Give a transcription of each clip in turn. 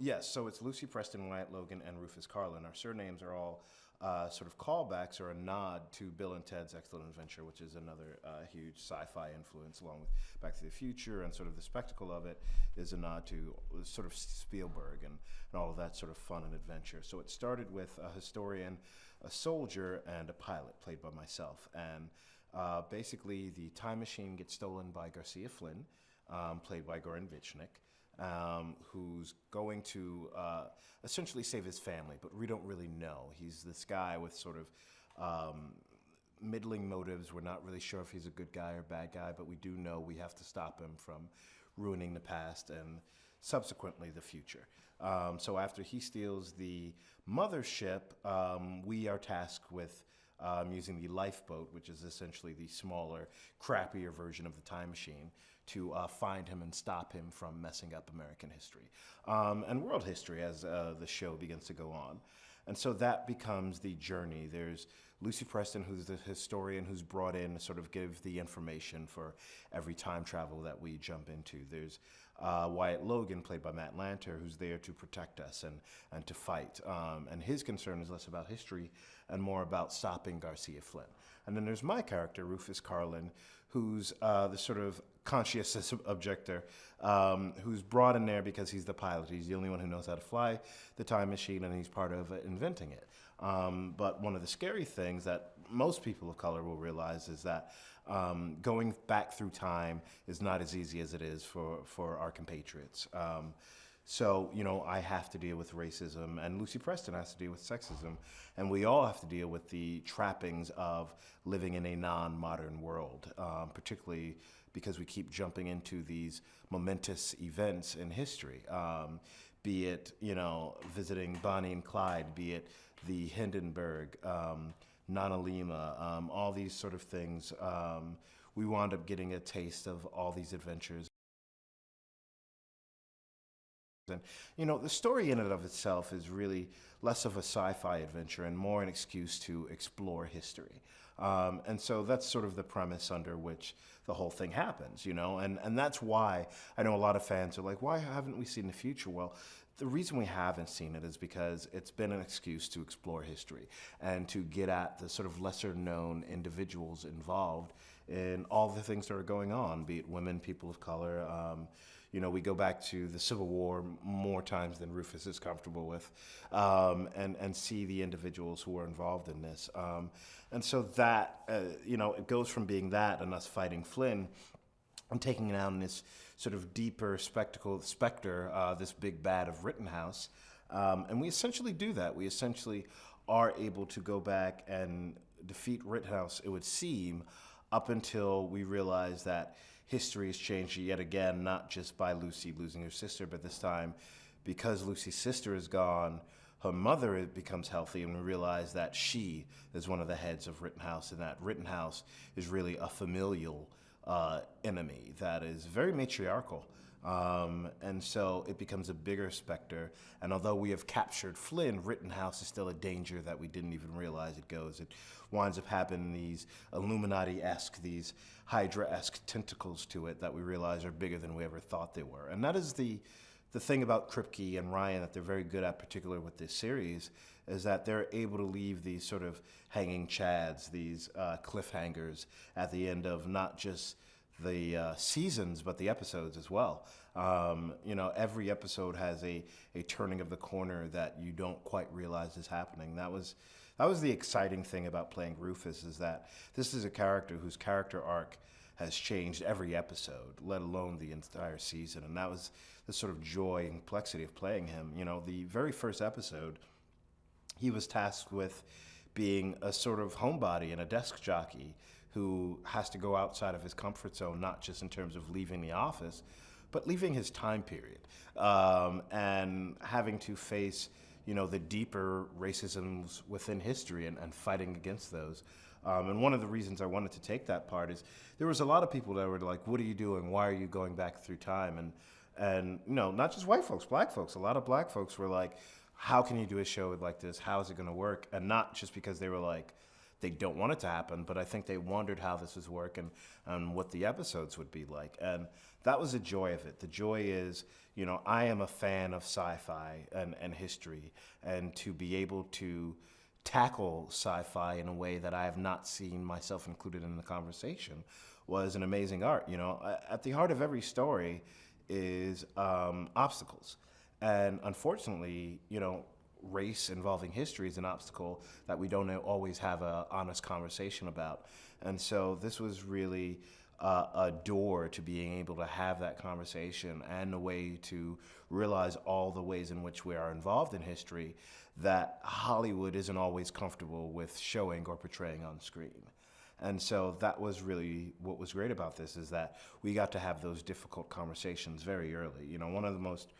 Yes, so it's Lucy Preston, Wyatt Logan, and Rufus Carlin. Our surnames are all sort of callbacks or a nod to Bill and Ted's Excellent Adventure, which is another huge sci-fi influence, along with Back to the Future, and sort of the spectacle of it is a nod to sort of Spielberg and all of that sort of fun and adventure. So it started with a historian, a soldier, and a pilot, played by myself. And basically, the time machine gets stolen by Garcia Flynn, played by Goran Visnjic, who's going to essentially save his family, but we don't really know. He's this guy with sort of middling motives. We're not really sure if he's a good guy or bad guy, but we do know we have to stop him from ruining the past and subsequently the future. So after he steals the mothership, we are tasked with using the lifeboat, which is essentially the smaller, crappier version of the time machine, to find him and stop him from messing up American history and world history as the show begins to go on. And so that becomes the journey. There's Lucy Preston, who's the historian who's brought in to sort of give the information for every time travel that we jump into. There's Wyatt Logan, played by Matt Lanter, who's there to protect us and to fight. And his concern is less about history and more about stopping Garcia Flynn. And then there's my character, Rufus Carlin, who's the sort of conscientious objector, who's brought in there because he's the pilot. He's the only one who knows how to fly the time machine, and he's part of inventing it. But one of the scary things that most people of color will realize is that going back through time is not as easy as it is for our compatriots. So, you know, I have to deal with racism, and Lucy Preston has to deal with sexism, and we all have to deal with the trappings of living in a non-modern world, particularly because we keep jumping into these momentous events in history, be it, you know, visiting Bonnie and Clyde, be it the Hindenburg, Nanalima, all these sort of things. We wound up getting a taste of all these adventures. And, you know, the story in and of itself is really less of a sci-fi adventure and more an excuse to explore history. And so that's sort of the premise under which the whole thing happens, you know, and that's why I know a lot of fans are like, why haven't we seen the future? Well, the reason we haven't seen it is because it's been an excuse to explore history and to get at the sort of lesser known individuals involved in all the things that are going on, be it women, people of color. You know, we go back to the Civil War more times than Rufus is comfortable with, and see the individuals who are involved in this. And so that, you know, it goes from being that and us fighting Flynn and taking down this sort of deeper specter, this big bad of Rittenhouse. And we essentially do that. We essentially are able to go back and defeat Rittenhouse, it would seem, up until we realize that history has changed yet again, not just by Lucy losing her sister, but this time because Lucy's sister is gone, her mother becomes healthy, and we realize that she is one of the heads of Rittenhouse, and that Rittenhouse is really a familial enemy that is very matriarchal. And so it becomes a bigger specter. And although we have captured Flynn, Rittenhouse is still a danger that we didn't even realize it goes. It winds up having these Illuminati-esque, these Hydra-esque tentacles to it that we realize are bigger than we ever thought they were. And that is the thing about Kripke and Ryan that they're very good at, particularly with this series, is that they're able to leave these sort of hanging chads, these cliffhangers at the end of not just the seasons, but the episodes as well. You know, every episode has a turning of the corner that you don't quite realize is happening. That was the exciting thing about playing Rufus, is that this is a character whose character arc has changed every episode, let alone the entire season. And that was the sort of joy and complexity of playing him. You know, the very first episode, he was tasked with being a sort of homebody and a desk jockey who has to go outside of his comfort zone, not just in terms of leaving the office, but leaving his time period, and having to face, you know, the deeper racisms within history and fighting against those. And one of the reasons I wanted to take that part is there was a lot of people that were like, what are you doing? Why are you going back through time? And you know, not just white folks, black folks. A lot of black folks were like, how can you do a show like this? How is it going to work? And not just because they were like, they don't want it to happen, but I think they wondered how this was working and what the episodes would be like. And that was the joy of it. The joy is, I am a fan of sci-fi and history, and to be able to tackle sci-fi in a way that I have not seen myself included in the conversation was an amazing art. At the heart of every story is obstacles. And unfortunately, race involving history is an obstacle that we don't always have an honest conversation about. And so this was really a door to being able to have that conversation, and a way to realize all the ways in which we are involved in history that Hollywood isn't always comfortable with showing or portraying on screen. And so that was really what was great about this, is that we got to have those difficult conversations very early. One of the most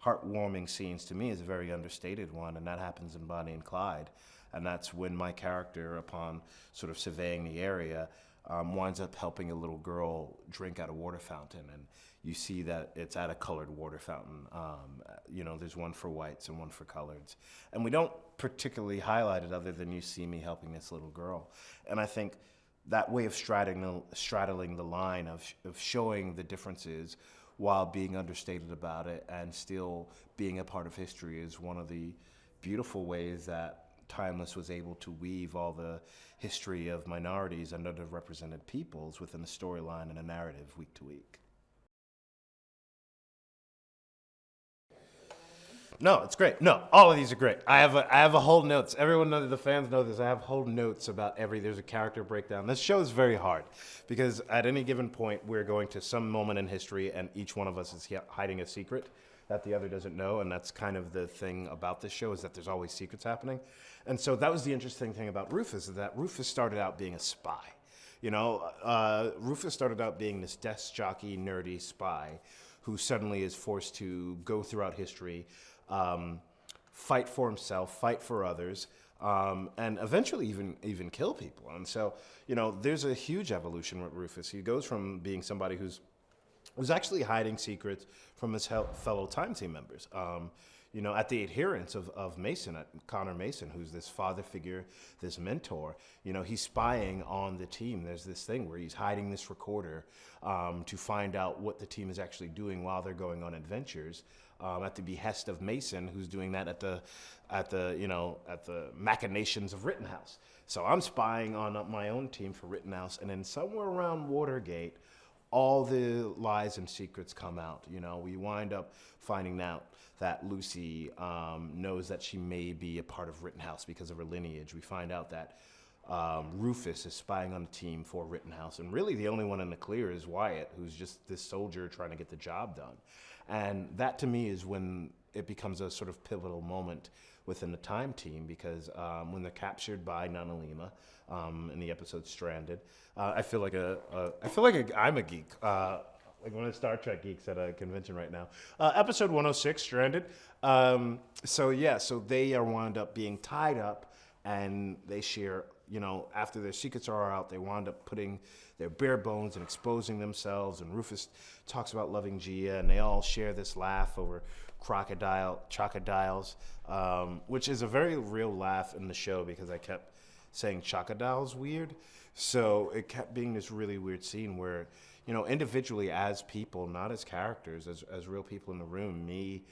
heartwarming scenes to me is a very understated one, and that happens in Bonnie and Clyde. And that's when my character, upon sort of surveying the area, winds up helping a little girl drink at a water fountain. And you see that it's at a colored water fountain. There's one for whites and one for coloreds. And we don't particularly highlight it other than you see me helping this little girl. And I think that way of straddling the line of showing the differences while being understated about it and still being a part of history is one of the beautiful ways that Timeless was able to weave all the history of minorities and underrepresented peoples within a storyline and a narrative week to week. No, it's great. No, all of these are great. I have a whole notes. Everyone knows, the fans know this. I have whole notes about there's a character breakdown. This show is very hard because at any given point, we're going to some moment in history and each one of us is hiding a secret that the other doesn't know. And that's kind of the thing about this show, is that there's always secrets happening. And so that was the interesting thing about Rufus, is that Rufus started out being a spy. Rufus started out being this desk jockey, nerdy spy who suddenly is forced to go throughout history, fight for himself, fight for others, and eventually even kill people. And so, there's a huge evolution with Rufus. He goes from being somebody who's actually hiding secrets from his fellow time team members. At the adherence of Mason, at Connor Mason, who's this father figure, this mentor. He's spying on the team. There's this thing where he's hiding this recorder to find out what the team is actually doing while they're going on adventures, at the behest of Mason, who's doing that at the machinations of Rittenhouse. So I'm spying on my own team for Rittenhouse, and then somewhere around Watergate, all the lies and secrets come out. We wind up finding out that Lucy knows that she may be a part of Rittenhouse because of her lineage. We find out that Rufus is spying on the team for Rittenhouse, and really the only one in the clear is Wyatt, who's just this soldier trying to get the job done. And that, to me, is when it becomes a sort of pivotal moment within the time team, because when they're captured by Nanalima in the episode Stranded, I feel like I'm a geek. Like one of the Star Trek geeks at a convention right now. Episode 106, Stranded. So they are wound up being tied up, and they share, after their secrets are out, they wind up putting their bare bones and exposing themselves. And Rufus talks about loving Gia, and they all share this laugh over crocodiles, which is a very real laugh in the show, because I kept saying crocodiles weird. So it kept being this really weird scene where, individually as people, not as characters, as real people in the room, me,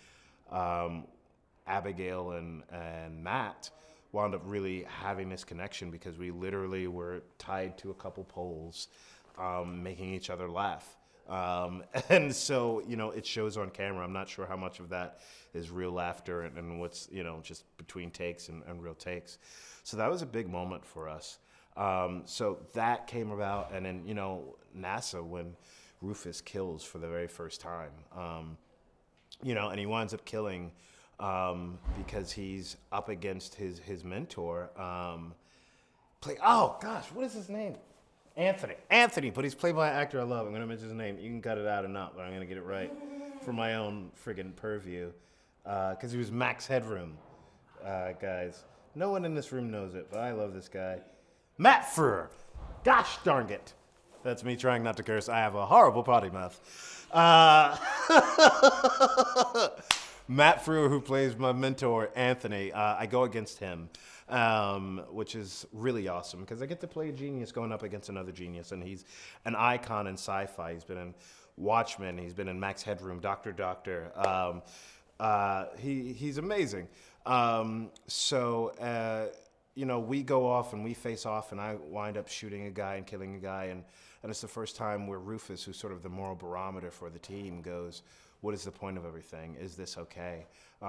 Abigail, and Matt wound up really having this connection, because we literally were tied to a couple poles, making each other laugh. And so, it shows on camera. I'm not sure how much of that is real laughter and what's, just between takes and real takes. So that was a big moment for us. So that came about, and then, NASA, when Rufus kills for the very first time, and he winds up killing because he's up against his mentor. Oh gosh, what is his name? Anthony, but he's played by an actor I love. I'm going to mention his name. You can cut it out or not, but I'm going to get it right for my own friggin' purview, because he was Max Headroom, guys. No one in this room knows it, but I love this guy. Matt Freer. Gosh darn it. That's me trying not to curse. I have a horrible potty mouth. Matt Frewer, who plays my mentor, Anthony, I go against him, which is really awesome because I get to play a genius going up against another genius, and he's an icon in sci-fi. He's been in Watchmen, he's been in Max Headroom, Doctor Doctor. He's amazing. We go off and we face off, and I wind up shooting a guy and killing a guy, and it's the first time where Rufus, who's sort of the moral barometer for the team, goes, what is the point of everything? Is this okay?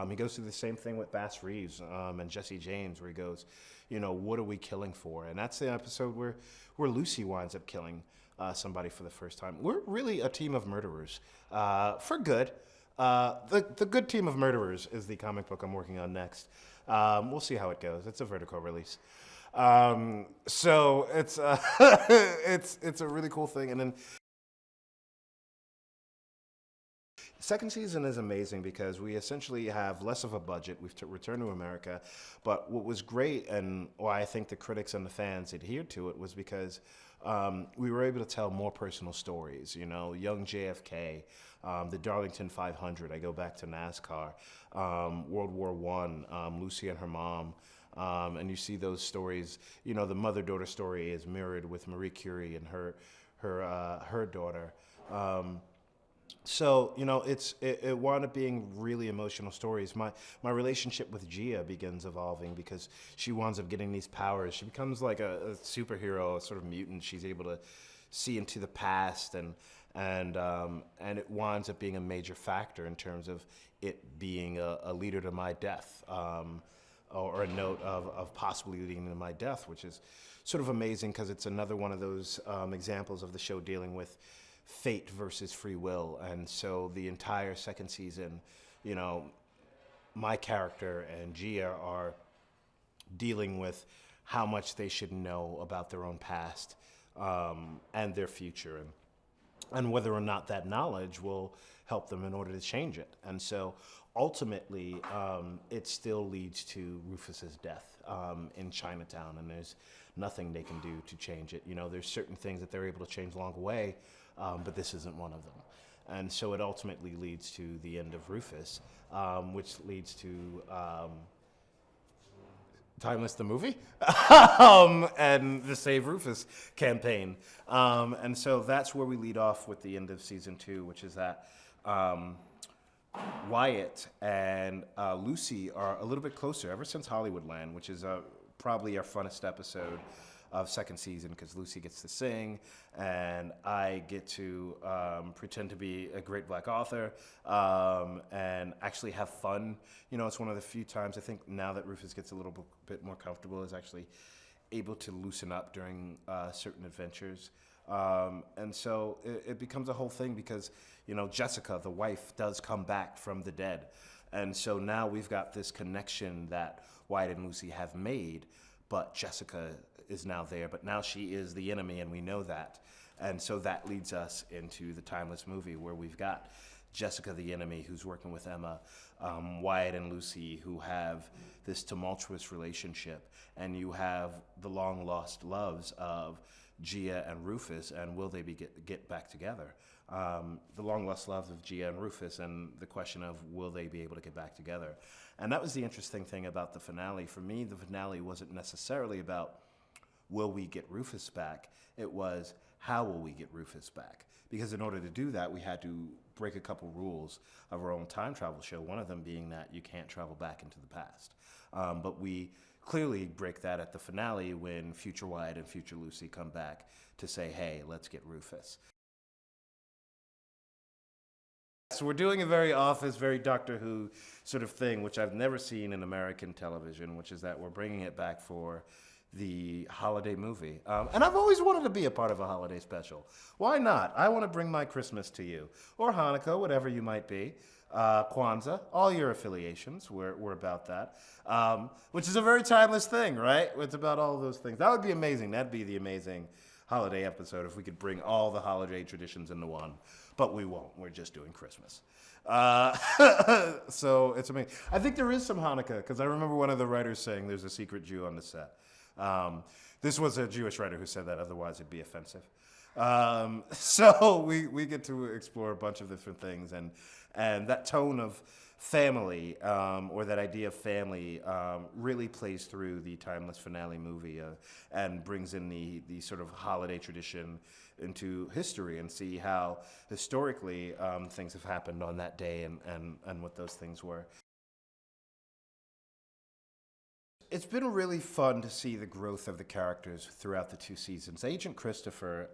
He goes through the same thing with Bass Reeves and Jesse James, where he goes, what are we killing for? And that's the episode where Lucy winds up killing somebody for the first time. We're really a team of murderers, for good. The good team of murderers is the comic book I'm working on next. We'll see how it goes. It's a Vertigo release. So it's it's a really cool thing. And then second season is amazing because we essentially have less of a budget. We've returned to America. But what was great, and why I think the critics and the fans adhered to it, was because we were able to tell more personal stories. Young JFK, the Darlington 500. I go back to NASCAR, World War I, Lucy and her mom. And you see those stories. The mother-daughter story is mirrored with Marie Curie and her daughter. It wound up being really emotional stories. My relationship with Gia begins evolving because she winds up getting these powers. She becomes like a superhero, a sort of mutant. She's able to see into the past, and it winds up being a major factor in terms of it being a leader to my death, or a note of possibly leading to my death, which is sort of amazing because it's another one of those examples of the show dealing with fate versus free will. And so the entire second season, my character and Gia are dealing with how much they should know about their own past and their future, and whether or not that knowledge will help them in order to change it. And so ultimately, it still leads to Rufus's death in Chinatown, and there's nothing they can do to change it. There's certain things that they're able to change along the way, but this isn't one of them. And so it ultimately leads to the end of Rufus, which leads to Timeless the movie and the Save Rufus campaign. And so that's where we lead off with the end of season 2, which is that Wyatt and Lucy are a little bit closer ever since Hollywoodland, which is probably our funnest episode of second season because Lucy gets to sing and I get to pretend to be a great black author and actually have fun. It's one of the few times I think now that Rufus gets a little bit more comfortable is actually able to loosen up during certain adventures. And so it becomes a whole thing because, Jessica, the wife, does come back from the dead. And so now we've got this connection that Wyatt and Lucy have made, but Jessica is now there, but now she is the enemy, and we know that. And so that leads us into the Timeless movie, where we've got Jessica, the enemy, who's working with Emma, Wyatt and Lucy, who have this tumultuous relationship, and you have the long-lost loves of Gia and Rufus, and will they get back together? The long-lost loves of Gia and Rufus, and the question of will they be able to get back together? And that was the interesting thing about the finale. For me, the finale wasn't necessarily about will we get Rufus back? It was, how will we get Rufus back? Because in order to do that, we had to break a couple rules of our own time travel show, one of them being that you can't travel back into the past. But we clearly break that at the finale when future Wyatt and future Lucy come back to say, hey, let's get Rufus. So we're doing a very Office, very Doctor Who sort of thing, which I've never seen in American television, which is that we're bringing it back for the holiday movie. And I've always wanted to be a part of a holiday special. Why not? I want to bring my Christmas to you. Or Hanukkah, whatever you might be. Kwanzaa, all your affiliations, we're about that. Which is a very timeless thing, right? It's about all of those things. That would be amazing. That'd be the amazing holiday episode if we could bring all the holiday traditions into one. But we won't. We're just doing Christmas. So it's amazing. I think there is some Hanukkah, because I remember one of the writers saying there's a secret Jew on the set. This was a Jewish writer who said that, otherwise it'd be offensive. So we get to explore a bunch of different things, and that tone of family, or that idea of family, really plays through the timeless finale movie, and brings in the sort of holiday tradition into history, and see how historically things have happened on that day, and what those things were. It's been really fun to see the growth of the characters throughout the two seasons. Agent Christopher,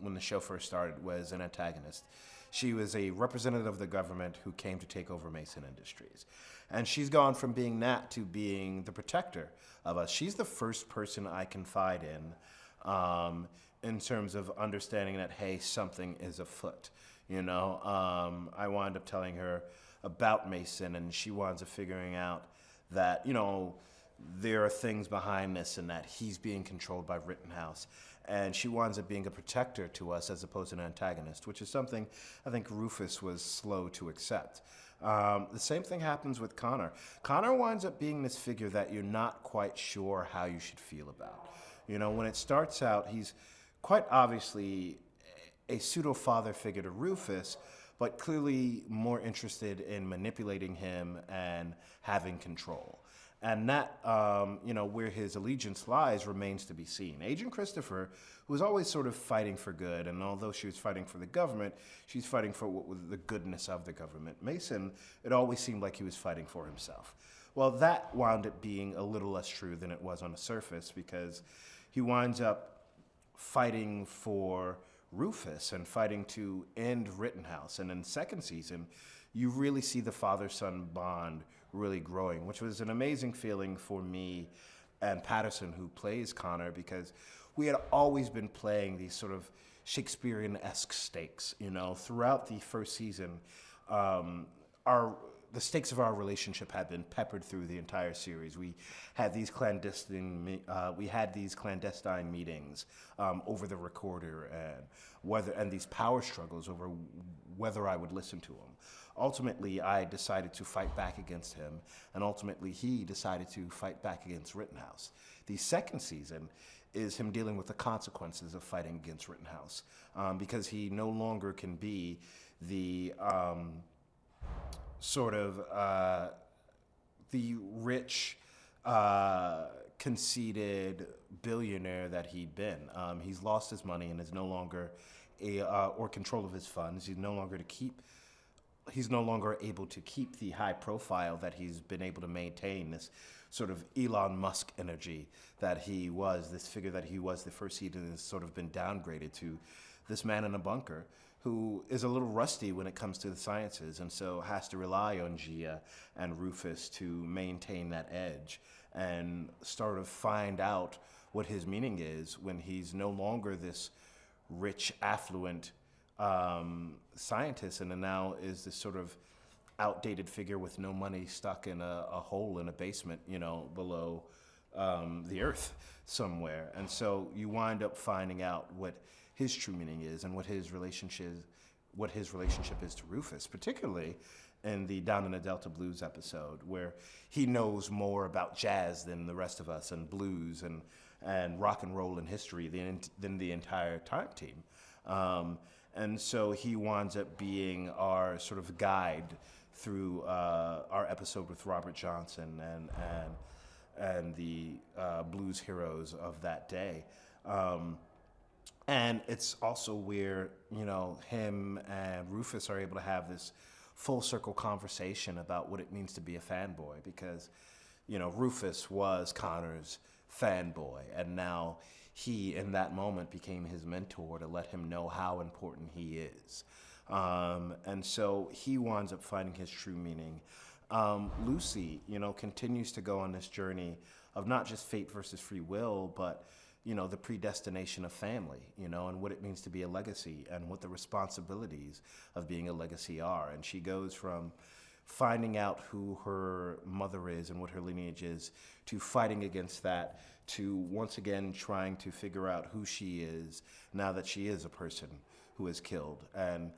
when the show first started, was an antagonist. She was a representative of the government who came to take over Mason Industries. And she's gone from being that to being the protector of us. She's the first person I confide in terms of understanding that, hey, something is afoot. I wound up telling her about Mason, and she winds up figuring out that, there are things behind this and that he's being controlled by Rittenhouse. And she winds up being a protector to us as opposed to an antagonist, which is something I think Rufus was slow to accept. The same thing happens with Connor. Connor winds up being this figure that you're not quite sure how you should feel about. When it starts out, he's quite obviously a pseudo-father figure to Rufus, but clearly more interested in manipulating him and having control. And that, where his allegiance lies remains to be seen. Agent Christopher, who was always sort of fighting for good, and although she was fighting for the government, she's fighting for what was the goodness of the government. Mason, it always seemed like he was fighting for himself. Well, that wound up being a little less true than it was on the surface, because he winds up fighting for Rufus and fighting to end Rittenhouse. And in the second season, you really see the father-son bond really growing, which was an amazing feeling for me and Patterson, who plays Connor, because we had always been playing these sort of Shakespearean-esque stakes. Throughout the first season, the stakes of our relationship had been peppered through the entire series. We had these clandestine meetings over the recorder, and these power struggles over whether I would listen to him. Ultimately, I decided to fight back against him, and ultimately he decided to fight back against Rittenhouse. The second season is him dealing with the consequences of fighting against Rittenhouse, because he no longer can be the the rich, conceited billionaire that he'd been. He's lost his money and is no longer or control of his funds. He's no longer able to keep the high profile that he's been able to maintain, this sort of Elon Musk energy that he was, this figure that he was the first season, has sort of been downgraded to this man in a bunker who is a little rusty when it comes to the sciences, and so has to rely on Gia and Rufus to maintain that edge and sort of find out what his meaning is when he's no longer this rich, affluent scientist, and then now is this sort of outdated figure with no money, stuck in a hole in a basement, below the earth somewhere. And so you wind up finding out what his true meaning is and what his relationship is to Rufus, particularly in the Down in the Delta Blues episode, where he knows more about jazz than the rest of us, and blues and rock and roll and history than the entire time team. And so he winds up being our sort of guide through our episode with Robert Johnson and the blues heroes of that day. And it's also where, him and Rufus are able to have this full circle conversation about what it means to be a fanboy, because, Rufus was Connor's fanboy, and now he, in that moment, became his mentor to let him know how important he is. And so he winds up finding his true meaning. Lucy, continues to go on this journey of not just fate versus free will, but the predestination of family, and what it means to be a legacy and what the responsibilities of being a legacy are. And she goes from finding out who her mother is and what her lineage is to fighting against that, to once again trying to figure out who she is now that she is a person who is killed. And,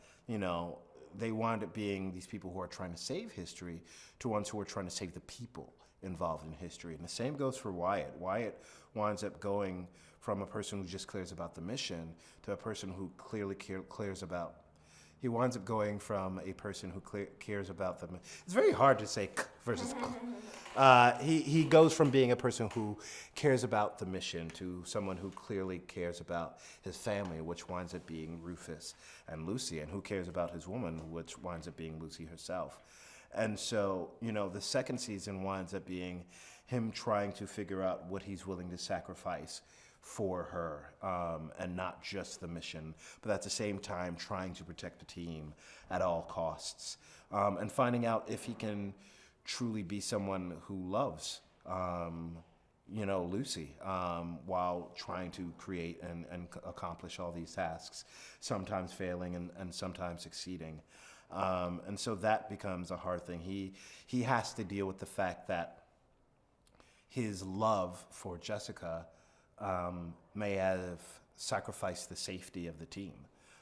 they wind up being these people who are trying to save history to ones who are trying to save the people involved in history. And the same goes for Wyatt. Wyatt winds up going from a person who just cares about the mission to a person who clearly cares about. He winds up going from a person who cares about them. It's very hard to say k versus k. He goes from being a person who cares about the mission to someone who clearly cares about his family, which winds up being Rufus and Lucy, and who cares about his woman, which winds up being Lucy herself. And so, the second season winds up being him trying to figure out what he's willing to sacrifice for her, and not just the mission, but at the same time trying to protect the team at all costs, and finding out if he can truly be someone who loves, Lucy, while trying to create and accomplish all these tasks, sometimes failing and sometimes succeeding. And so that becomes a hard thing. He has to deal with the fact that his love for Jessica may have sacrificed the safety of the team.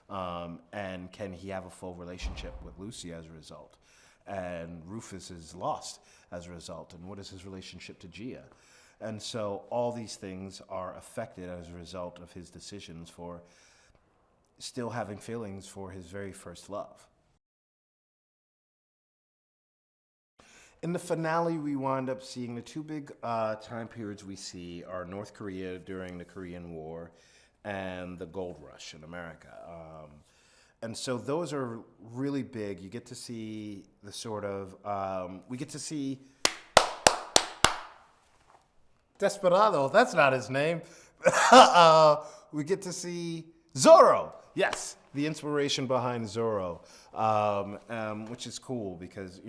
And can he have a full relationship with Lucy as a result? And Rufus is lost as a result. And what is his relationship to Gia? And so all these things are affected as a result of his decisions for still having feelings for his very first love. In the finale, we wind up seeing the two big time periods we see are North Korea during the Korean War and the gold rush in America. And so those are really big. You get to see the sort of, we get to see Desperado, that's not his name. We get to see Zorro, yes, the inspiration behind Zorro, which is cool because,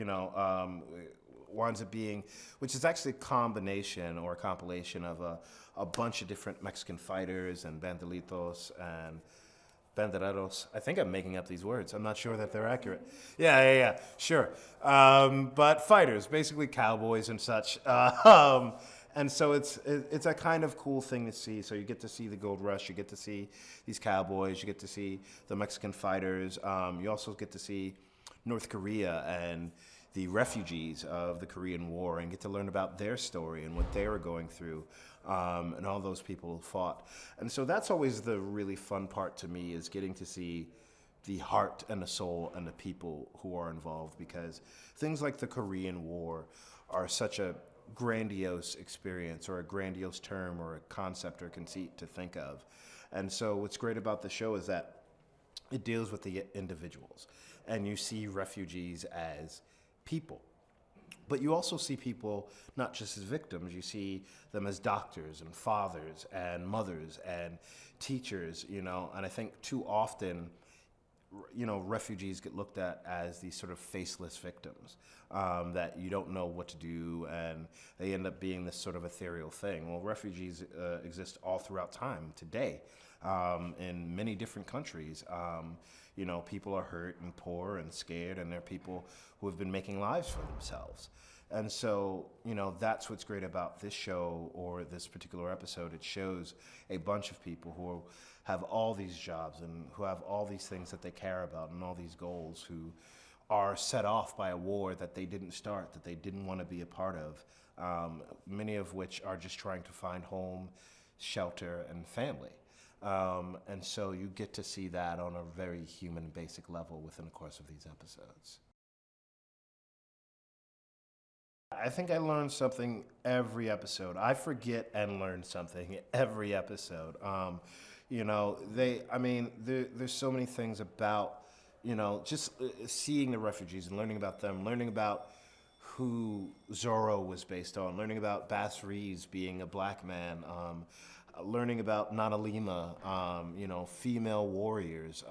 winds up being, which is actually a combination or a compilation of a bunch of different Mexican fighters and bandolitos and bandereros. I think I'm making up these words. I'm not sure that they're accurate. Yeah, sure. But fighters, basically cowboys and such. And so it's a kind of cool thing to see. So you get to see the gold rush, you get to see these cowboys, you get to see the Mexican fighters. You also get to see North Korea and the refugees of the Korean War and get to learn about their story and what they were going through, and all those people who fought. And so that's always the really fun part to me, is getting to see the heart and the soul and the people who are involved, because things like the Korean War are such a grandiose experience, or a grandiose term, or a concept or conceit to think of. And so what's great about the show is that it deals with the individuals, and you see refugees as people. But you also see people not just as victims, you see them as doctors and fathers and mothers and teachers, and I think too often, refugees get looked at as these sort of faceless victims, that you don't know what to do, and they end up being this sort of ethereal thing. Well, refugees exist all throughout time today, in many different countries. People are hurt and poor and scared, and they're people who have been making lives for themselves. And so, that's what's great about this show, or this particular episode. It shows a bunch of people who have all these jobs and who have all these things that they care about and all these goals, who are set off by a war that they didn't start, that they didn't want to be a part of, many of which are just trying to find home, shelter, and family. And so you get to see that on a very human, basic level within the course of these episodes. I think I learned something every episode. I forget and learn something every episode. There's so many things about, just seeing the refugees and learning about them, learning about who Zorro was based on, learning about Bass Reeves being a black man, learning about Nanalima, female warriors,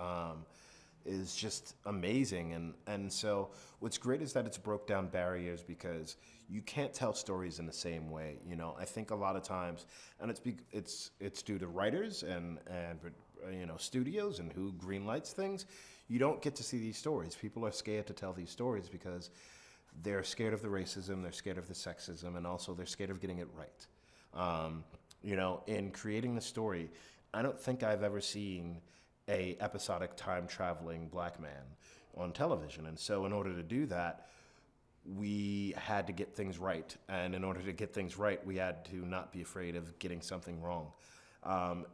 is just amazing. And so what's great is that it's broke down barriers, because you can't tell stories in the same way. I think a lot of times, and it's due to writers and studios and who greenlights things, you don't get to see these stories. People are scared to tell these stories because they're scared of the racism, they're scared of the sexism, and also they're scared of getting it right. In creating the story, I don't think I've ever seen a episodic time-traveling black man on television. And so in order to do that, we had to get things right. And in order to get things right, we had to not be afraid of getting something wrong.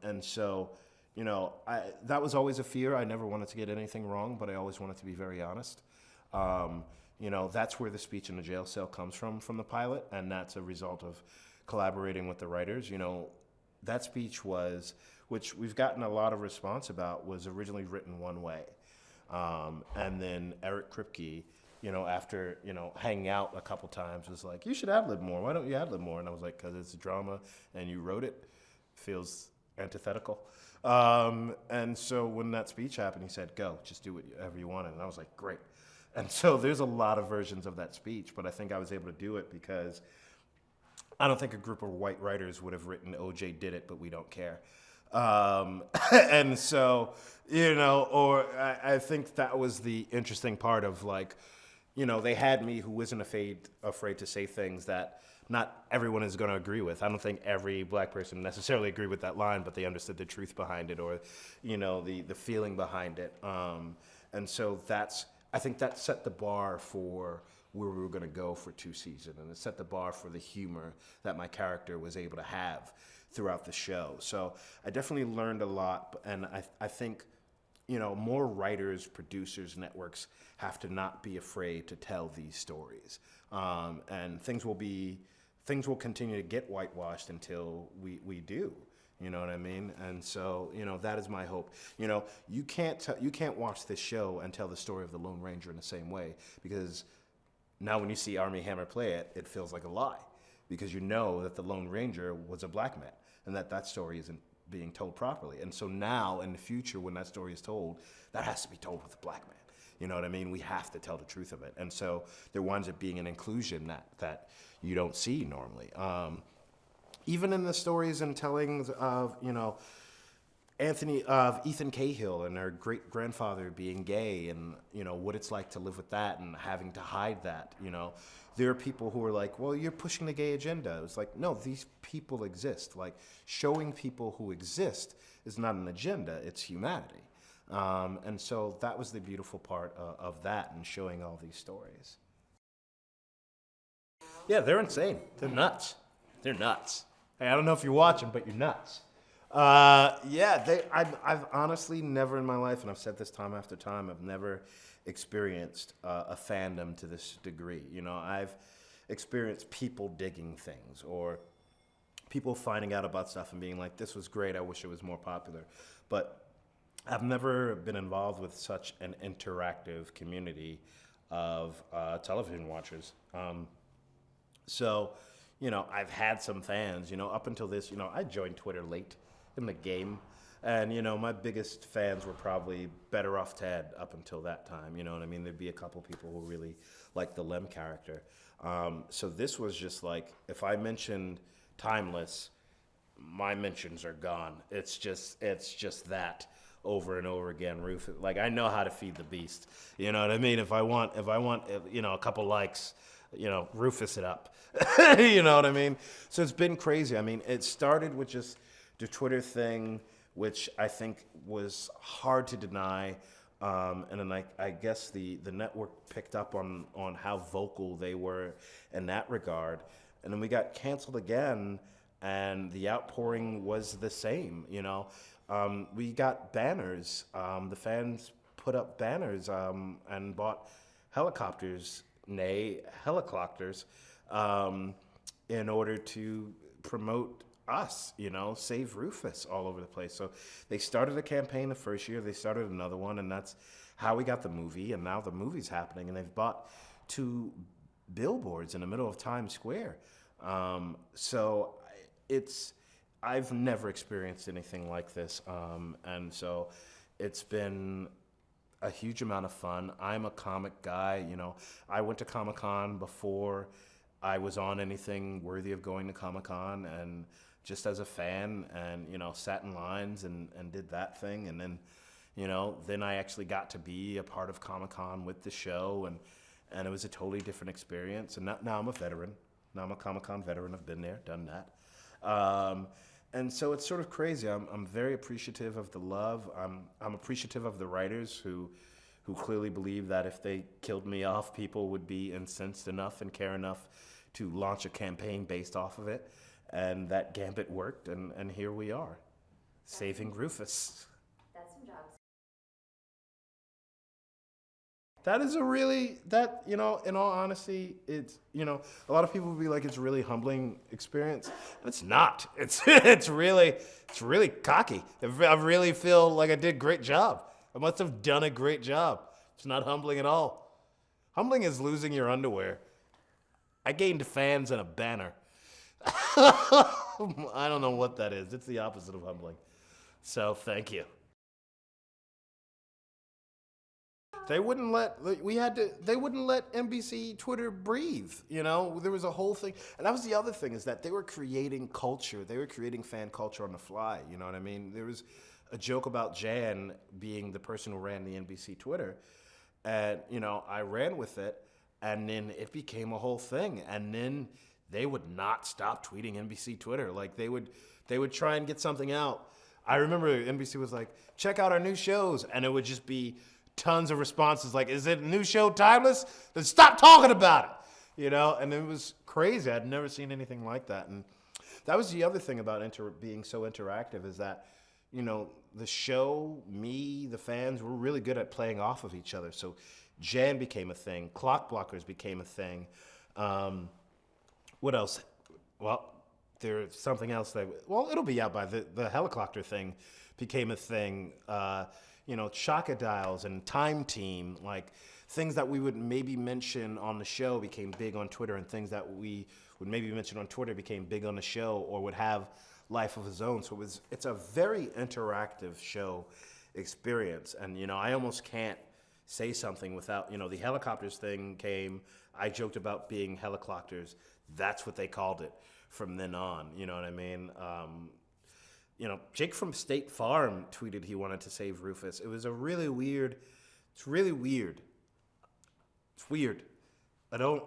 And so, that was always a fear. I never wanted to get anything wrong, but I always wanted to be very honest. That's where the speech in the jail cell comes from the pilot, and that's a result of collaborating with the writers. That speech was, which we've gotten a lot of response about, was originally written one way. And then Eric Kripke, after, hanging out a couple times, was like, you should ad-lib more. Why don't you ad-lib more? And I was like, because it's a drama and you wrote it. Feels antithetical. And so when that speech happened, he said, go, just do whatever you want. And I was like, great. And so there's a lot of versions of that speech, but I think I was able to do it because I don't think a group of white writers would have written OJ did it, but we don't care. And so, I think that was the interesting part of they had me who wasn't afraid to say things that not everyone is going to agree with. I don't think every black person necessarily agreed with that line, but they understood the truth behind it or, the feeling behind it. And so I think that set the bar for where we were going to go for 2 seasons, and it set the bar for the humor that my character was able to have throughout the show. So I definitely learned a lot, and I think, more writers, producers, networks have to not be afraid to tell these stories. And things will continue to get whitewashed until we do. You know what I mean? And so, that is my hope. You can't watch this show and tell the story of the Lone Ranger in the same way, because now when you see Armie Hammer play it, it feels like a lie, because you know that the Lone Ranger was a black man and that story isn't being told properly. And so now in the future, when that story is told, that has to be told with a black man. You know what I mean? We have to tell the truth of it. And so there winds up being an inclusion that you don't see normally. Even in the stories and tellings of, Ethan Cahill and her great grandfather being gay, and what it's like to live with that and having to hide that. There are people who are like, well, you're pushing the gay agenda. It's like, no, these people exist. Like, showing people who exist is not an agenda, it's humanity. And so that was the beautiful part of that, and showing all these stories. Yeah, they're insane. They're nuts. They're nuts. Hey, I don't know if you're watching, but you're nuts. I've honestly never in my life, and I've said this time after time, I've never experienced a fandom to this degree. I've experienced people digging things, or people finding out about stuff and being like, this was great, I wish it was more popular. But I've never been involved with such an interactive community of television watchers. I've had some fans, up until this, I joined Twitter late in the game. And, my biggest fans were probably Better Off Ted up until that time. You know what I mean? There'd be a couple people who really liked the Lem character. So this was just like, if I mentioned Timeless, my mentions are gone. It's just that over and over again. Rufus, I know how to feed the beast. You know what I mean? If I want, a couple likes, Rufus it up. You know what I mean? So it's been crazy. I mean, it started with just the Twitter thing, which I think was hard to deny. And then I guess the network picked up on how vocal they were in that regard. And then we got canceled again, and the outpouring was the same, We got banners. The fans put up banners and bought helicopters, in order to promote us, save Rufus all over the place. So they started a campaign the first year, they started another one, and that's how we got the movie, and now the movie's happening, and they've bought 2 billboards in the middle of Times Square. So I've never experienced anything like this, and so it's been a huge amount of fun. I'm a comic guy, I went to Comic-Con before I was on anything worthy of going to Comic-Con, and just as a fan, and sat in lines and did that thing, and then then I actually got to be a part of Comic-Con with the show, and it was a totally different experience. And now I'm a veteran. Now I'm a Comic-Con veteran. I've been there, done that. And so it's sort of crazy. I'm very appreciative of the love. I'm appreciative of the writers who who clearly believed that if they killed me off, people would be incensed enough and care enough to launch a campaign based off of it. And that gambit worked, and here we are, saving Rufus. That's some jobs. That is a really, that, in all honesty, it's, a lot of people will be like, it's a really humbling experience. And it's not. It's really cocky. I really feel like I did a great job. I must have done a great job. It's not humbling at all. Humbling is losing your underwear. I gained fans and a banner. I don't know what that is. It's the opposite of humbling. So thank you. They wouldn't let NBC Twitter breathe, There was a whole thing. And that was the other thing, is that they were creating culture. They were creating fan culture on the fly, you know what I mean? There was a joke about Jan being the person who ran the NBC Twitter. And, I ran with it, and then it became a whole thing. And then they would not stop tweeting NBC Twitter. Like, they would try and get something out. I remember NBC was like, check out our new shows. And it would just be tons of responses like, is it a new show timeless? Then stop talking about it, And it was crazy. I'd never seen anything like that. And that was the other thing about being so interactive, is that, the show, me, the fans, were really good at playing off of each other. So Jan became a thing. Clock blockers became a thing. What else? Well, there's something else it'll be out by the helicopter thing became a thing. Chaka dials and time team, like things that we would maybe mention on the show became big on Twitter, and things that we would maybe mention on Twitter became big on the show or would have life of its own. So it's a very interactive show experience. And, I almost can't say something without, the helicopters thing came. I joked about being helicopters. That's what they called it from then on. You know what I mean? Jake from State Farm tweeted he wanted to save Rufus. It was really weird. It's weird. It's weird. I don't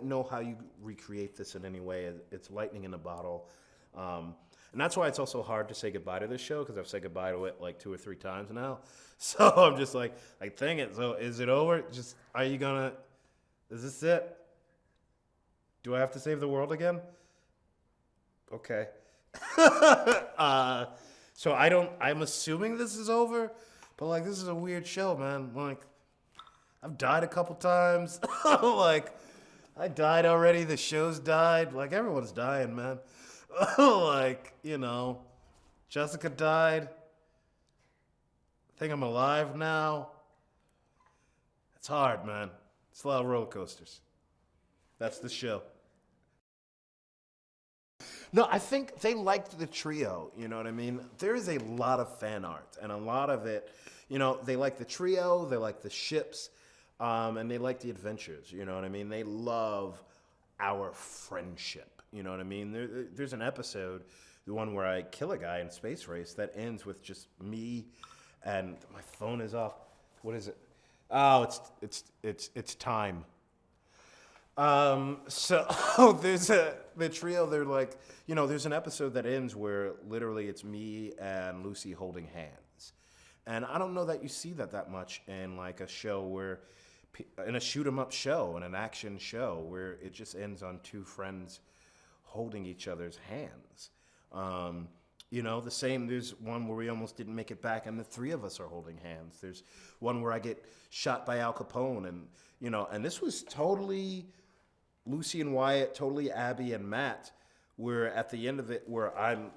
know how you recreate this in any way. It's lightning in a bottle. And that's why it's also hard to say goodbye to this show, because I've said goodbye to it like 2 or 3 times now. So I'm just like, dang it. So is it over? Is this it? Do I have to save the world again? Okay. So I'm assuming this is over, but this is a weird show, man. I've died a couple times. I died already. The show's died. Everyone's dying, man. Jessica died. I think I'm alive now. It's hard, man. It's a lot of roller coasters. That's the show. No, I think they liked the trio, you know what I mean? There is a lot of fan art, and a lot of it, they like the trio, they like the ships, and they like the adventures, you know what I mean? They love our friendship, you know what I mean? There's an episode, the one where I kill a guy in Space Race, that ends with just me, and my phone is off. What is it? Oh, it's time. So there's the trio, they're like, there's an episode that ends where literally it's me and Lucy holding hands. And I don't know that you see that much in a show where, in a shoot 'em up show, in an action show, where it just ends on 2 friends holding each other's hands. The same, there's one where we almost didn't make it back and the 3 of us are holding hands. There's one where I get shot by Al Capone, and, and this was totally Lucy and Wyatt, totally Abby and Matt, where at the end of it, where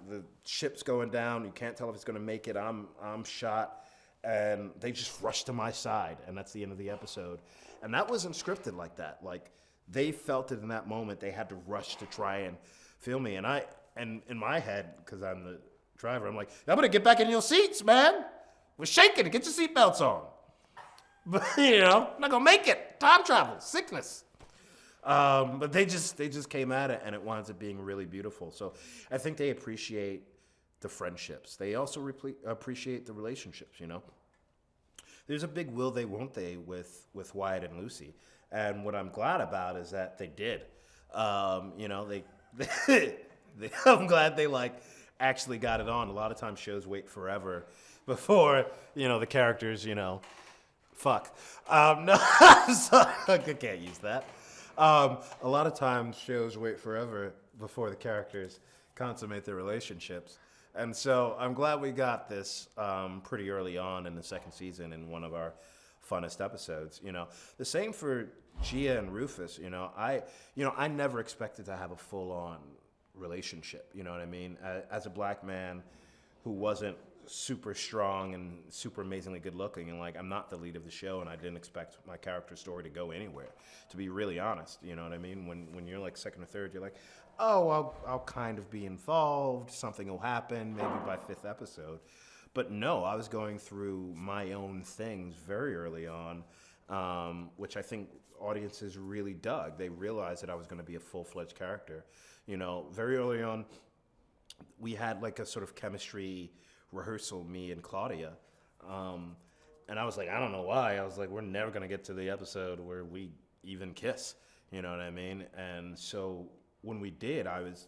the ship's going down, you can't tell if it's going to make it, I'm shot, and they just rush to my side, and that's the end of the episode. And that wasn't scripted like that. They felt it in that moment. They had to rush to try and film me. And in my head, because I'm the driver, I'm like, I'm going to get back in your seats, man. We're shaking. Get your seatbelts on. But, I'm not going to make it. Time travel. Sickness. But they just came at it, and it winds up being really beautiful. So I think they appreciate the friendships. They also appreciate the relationships, There's a big will they, won't they with Wyatt and Lucy. And what I'm glad about is that they did. I'm glad they actually got it on. A lot of times shows wait forever before, the characters, fuck. No, so, I can't use that. A lot of times shows wait forever before the characters consummate their relationships. And so I'm glad we got this pretty early on in the second season in one of our funnest episodes. The same for Gia and Rufus. I never expected to have a full-on relationship. You know what I mean? As a black man who wasn't super strong and super amazingly good looking, and I'm not the lead of the show, and I didn't expect my character story to go anywhere, to be really honest. You know what I mean? When you're second or third, you're oh, I'll kind of be involved, something will happen maybe by fifth episode. But no, I was going through my own things very early on, which I think audiences really dug. They realized that I was going to be a full-fledged character. Very early on, we had a sort of chemistry rehearsal, me and Claudia. And I was I don't know why. I was we're never going to get to the episode where we even kiss. You know what I mean? And so when we did, I was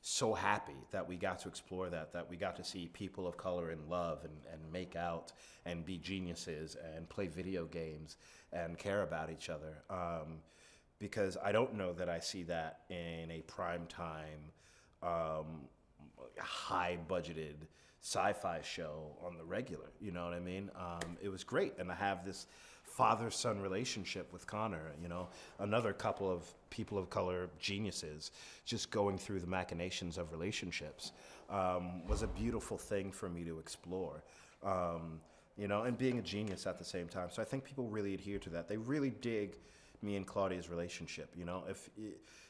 so happy that we got to explore that we got to see people of color in love and make out and be geniuses and play video games and care about each other. Because I don't know that I see that in a primetime, high-budgeted sci-fi show on the regular. You know what I mean? It was great. And to have this father-son relationship with Connor, another couple of people of color geniuses just going through the machinations of relationships, was a beautiful thing for me to explore. And being a genius at the same time. So I think people really adhere to that. They really dig me and Claudia's relationship.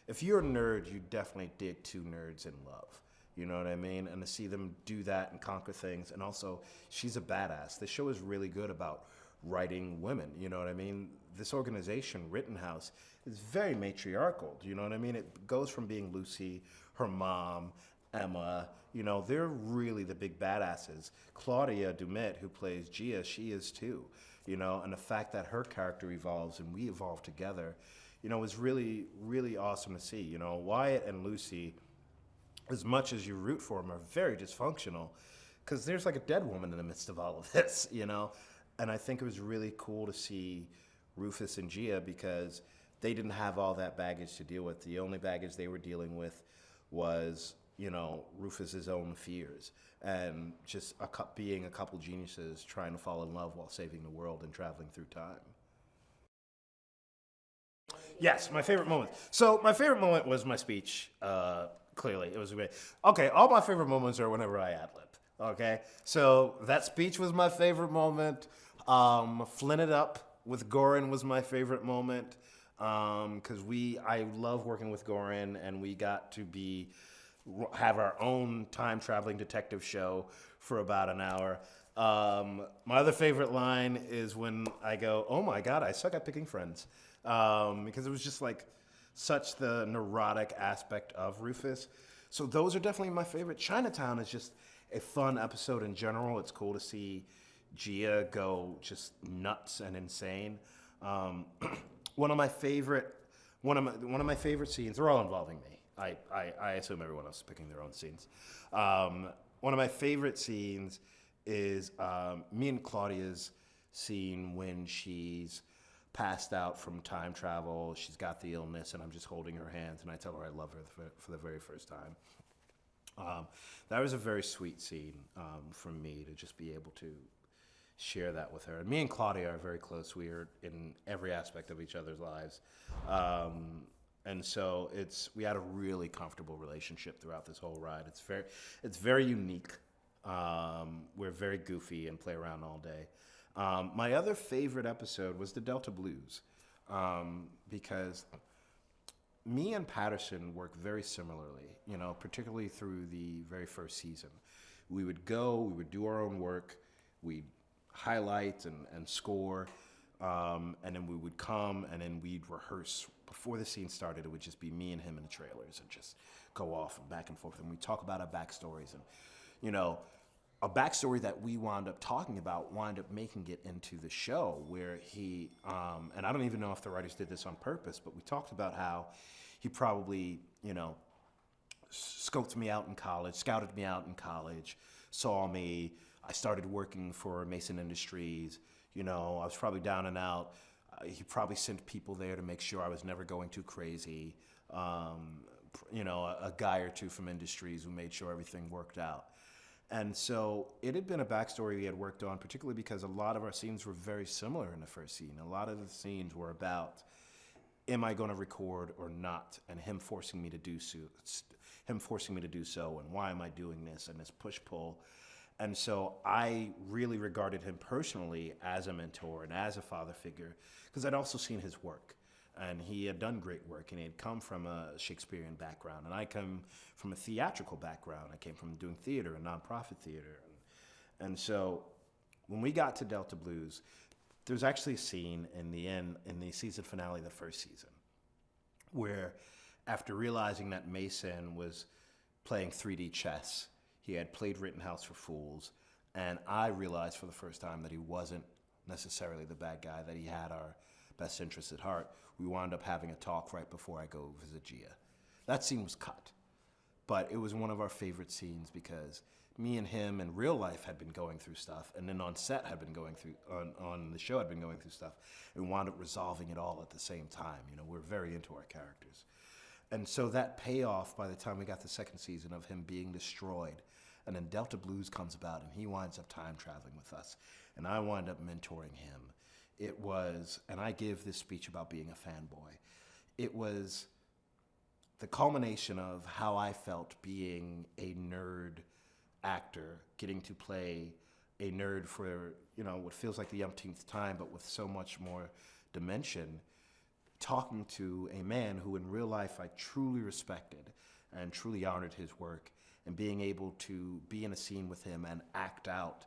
If you're a nerd, you definitely dig two nerds in love. You know what I mean? And to see them do that and conquer things. And also, she's a badass. The show is really good about writing women. You know what I mean? This organization, Rittenhouse, is very matriarchal. Do you know what I mean? It goes from being Lucy, her mom, Emma. They're really the big badasses. Claudia Dumet, who plays Gia, she is too. And the fact that her character evolves and we evolve together, is really, really awesome to see. Wyatt and Lucy, as much as you root for them, are very dysfunctional because there's a dead woman in the midst of all of this, And I think it was really cool to see Rufus and Gia because they didn't have all that baggage to deal with. The only baggage they were dealing with was, Rufus's own fears and just being a couple geniuses trying to fall in love while saving the world and traveling through time. Yes, my favorite moment. So my favorite moment was my speech. Clearly, it was great. Okay, all my favorite moments are whenever I ad-lib. Okay, so that speech was my favorite moment. Flint it up with Goran was my favorite moment because I love working with Goran, and we got to have our own time-traveling detective show for about an hour. My other favorite line is when I go, "Oh my God, I suck at picking friends," because it was just such the neurotic aspect of Rufus. So those are definitely my favorite. Chinatown is just a fun episode in general. It's cool to see Gia go just nuts and insane. One of my favorite scenes. They're all involving me. I assume everyone else is picking their own scenes. One of my favorite scenes is me and Claudia's scene when she's passed out from time travel. She's got the illness, and I'm just holding her hands, and I tell her I love her for the very first time. That was a very sweet scene for me to just be able to share that with her. And me and Claudia are very close. We are in every aspect of each other's lives. And so we had a really comfortable relationship throughout this whole ride. It's very unique. We're very goofy and play around all day. My other favorite episode was the Delta Blues, because me and Patterson work very similarly, particularly through the very first season. We would do our own work, we'd highlight and score, and then we would come and then we'd rehearse. Before the scene started, it would just be me and him in the trailers and just go off and back and forth. And we'd talk about our backstories. And, a backstory that we wound up talking about wound up making it into the show where he, and I don't even know if the writers did this on purpose, but we talked about how he probably, scoped me out in college, scouted me out in college, saw me. I started working for Mason Industries. You know, I was probably down and out. He probably sent people there to make sure I was never going too crazy. You know, a guy or two from Industries who made sure everything worked out. And so it had been a backstory we had worked on, particularly because a lot of our scenes were very similar in the first scene. A lot of the scenes were about, am I going to record or not? And him forcing me to do so, and why am I doing this? And this push-pull. And so I really regarded him personally as a mentor and as a father figure, because I'd also seen his work. And he had done great work, and he had come from a Shakespearean background. And I come from a theatrical background. I came from doing theater and nonprofit theater. And so when we got to Delta Blues, there's actually a scene in the end, in the season finale of the first season, where after realizing that Mason was playing 3D chess, he had played Rittenhouse for Fools, and I realized for the first time that he wasn't necessarily the bad guy, that he had our best interests at heart. We wound up having a talk right before I go visit Gia. That scene was cut, but it was one of our favorite scenes because me and him in real life had been going through stuff, and then on set had been going through, on the show had been going through stuff, and wound up resolving it all at the same time. You know, we're very into our characters. And so that payoff by the time we got the second season of him being destroyed, and then Delta Blues comes about and he winds up time traveling with us, and I wind up mentoring him. It was, and I give this speech about being a fanboy, it was the culmination of how I felt being a nerd actor, getting to play a nerd for, you know, what feels like the umpteenth time, but with so much more dimension, talking to a man who in real life I truly respected and truly honored his work, and being able to be in a scene with him and act out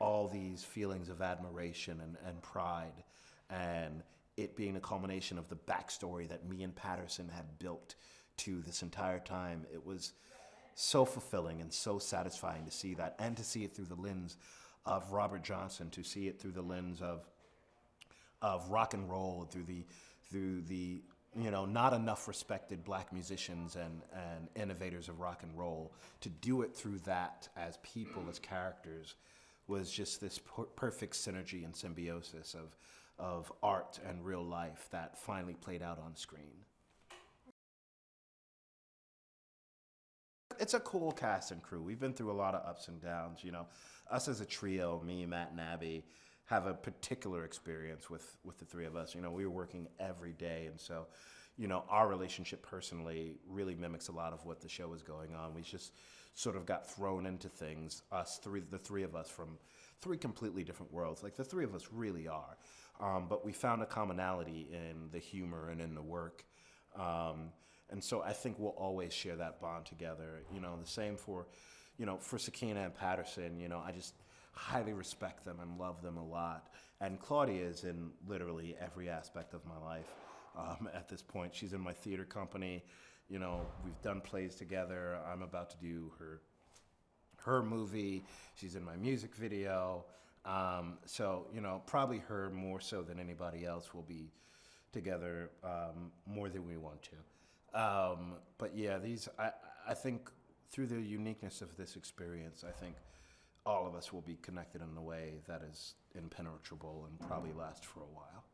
all these feelings of admiration and pride, and it being a culmination of the backstory that me and Patterson had built to this entire time. It was so fulfilling and so satisfying to see that, and to see it through the lens of Robert Johnson, to see it through the lens of rock and roll, through the you know, not enough respected black musicians and innovators of rock and roll, to do it through that as people, as characters, was just this perfect synergy and symbiosis of art and real life that finally played out on screen. It's a cool cast and crew. We've been through a lot of ups and downs. You know, us as a trio, me, Matt, and Abby, have a particular experience with the three of us. You know, we were working every day, and so, you know, our relationship personally really mimics a lot of what the show was going on. We just sort of got thrown into things, the three of us, from three completely different worlds. Like, the three of us really are. But we found a commonality in the humor and in the work. And so I think we'll always share that bond together. You know, the same for, you know, for Sakina and Patterson. You know, I just highly respect them and love them a lot. And Claudia is in literally every aspect of my life at this point. She's in my theater company. You know, we've done plays together. I'm about to do her movie. She's in my music video. So, you know, probably her more so than anybody else will be together more than we want to. But yeah, I think through the uniqueness of this experience, I think all of us will be connected in a way that is impenetrable and probably last for a while.